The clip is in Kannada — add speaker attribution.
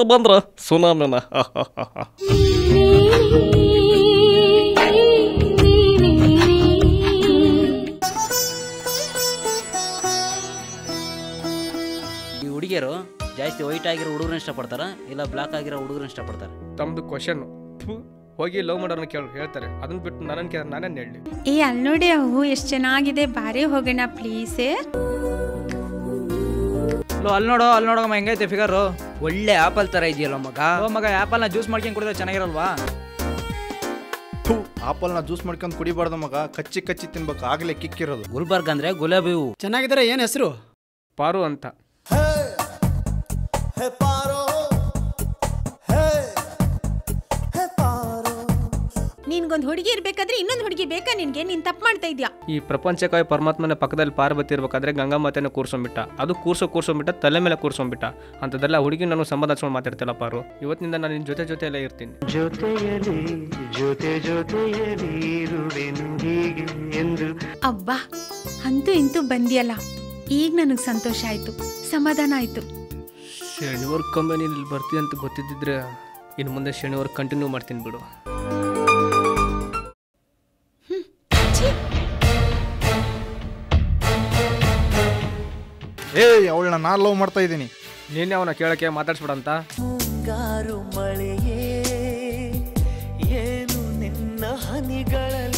Speaker 1: ಅಂತ ಬಂದ್ರ ಸುನಾಮಿನ.
Speaker 2: ಈ ಹುಡುಗಿಯರು ಜಾಸ್ತಿ ವೈಟ್ ಆಗಿರೋ ಹುಡುಗರನ್ನ ಇಷ್ಟಪಡ್ತಾರ ಇಲ್ಲ ಬ್ಲಾಕ್ ಆಗಿರೋ ಹುಡುಗರನ್ನ ಇಷ್ಟಪಡ್ತಾರ?
Speaker 1: ತಮ್ದು ಕ್ವಶನ್ ಹೋಗಿ ಲವ್ ಮಾಡೋರ್ನ ಹೇಳ್ತಾರೆ, ಅದನ್ನ ಬಿಟ್ಟು ನನ್ನನ್ನು ಕೇಳ ನಾನೇನು ಹೇಳಿ?
Speaker 3: ಏ ಅಲ್ಲಿ ನೋಡಿ ಅವು ಎಷ್ಟು ಚೆನ್ನಾಗಿದೆ, ಬಾರಿ ಹೋಗೋಣ ಪ್ಲೀಸ್.
Speaker 4: ಅಲ್ಲಿ ನೋಡೋ ಹೆಂಗೈತೆ ಫಿಗರು,
Speaker 2: ಒಳ್ಳೆ ಆಪಲ್ ತರ ಇದೆಯಲ್ಲ ಮಗ.
Speaker 4: ಮಗ ಆಪಲ್ನ ಜ್ಯೂಸ್ ಮಾಡ್ಕೊಂಡು ಕುಡಿದ್ರೆ ಚೆನ್ನಾಗಿರಲ್ವಾ?
Speaker 5: ಆಪಲ್ನ ಜ್ಯೂಸ್ ಮಾಡ್ಕೊಂಡು ಕುಡಿಬಾರ್ದು ಮಗ, ಕಚ್ಚಿ ಕಚ್ಚಿ ತಿನ್ಬೇಕು, ಆಗಲೇ ಕಿಕ್ಕಿರೋದು.
Speaker 2: ಗುಲ್ಬರ್ಗ್ ಅಂದ್ರೆ ಗುಲಾಬಿ ಹೂವು.
Speaker 4: ಚೆನ್ನಾಗಿದ್ರೆ ಏನು ಹೆಸರು?
Speaker 1: ಪಾರು ಅಂತ.
Speaker 3: ನಿನ್ಗೊಂದು ಹುಡುಗಿ ಇರ್ಬೇಕಾದ್ರೆ ಇನ್ನೊಂದು ಹುಡುಗಿ ಬೇಕಾ ನಿನ್ಗೆ? ನೀನ್ ತಪ್ಪು ಮಾಡ್ತಾ ಇದ್ಯಾ.
Speaker 1: ಈ ಪ್ರಪಂಚಕ್ಕಾಗಿ ಪರಮಾತ್ಮನ ಪಕ್ಕದಲ್ಲಿ ಪಾರ್ವತಿ ಇರ್ಬೇಕಾದ್ರೆ ಗಂಗಾಮಾತೆನ ಕೂರ್ಸೊಂಬಿಟ್ಟ, ಅದು ಕೂರ್ಸೊಂಬಿಟ್ಟ ತಲೆ ಮೇಲೆ ಕೂರ್ಸೊಂಬಿಟ್ಟ. ಅಂತದೆಲ್ಲ ಹುಡುಗಿ ನಾನು ಸಮಾಧಾನಿಸ್ಕೊಂಡು ಮಾತಾಡ್ತಿಲ್ಲ ಪಾರು. ಇವತ್ತಿನಿಂದ ನಾನು ನಿನ್ನ ಜೊತೆಯಲ್ಲೇ ಇರ್ತೀನಿ.
Speaker 3: ಅಬ್ಬಾ, ಅಂತೂ ಇಂತೂ ಬಂದಿಯಲ್ಲ, ಈಗ ನನಗೆ ಸಂತೋಷ ಆಯ್ತು, ಸಮಾಧಾನ ಆಯ್ತು.
Speaker 1: ಶನಿವಾರ ಕಂಪನಿಲಿ ಬರ್ತೀನಿ ಅಂತ ಗೊತ್ತಿದ್ದಿದ್ರೆ ಇನ್ನು ಮುಂದೆ ಶನಿವಾರ ಕಂಟಿನ್ಯೂ ಮಾಡ್ತೀನಿ ಬಿಡು.
Speaker 5: ಅವಳನ್ನ ನಾನು ಲವ್ ಮಾಡ್ತಾ ಇದ್ದೀನಿ.
Speaker 1: ನೀನೇ ಅವನ ಕೇಳಕ್ಕೆ ಮಾತಾಡ್ಸ್ಬಿಡಂತ.
Speaker 6: ಮುಂಗಾರು ಮಳೆಯೇ ಏನು ನಿನ್ನ ಹನಿಗಳಲ್ಲಿ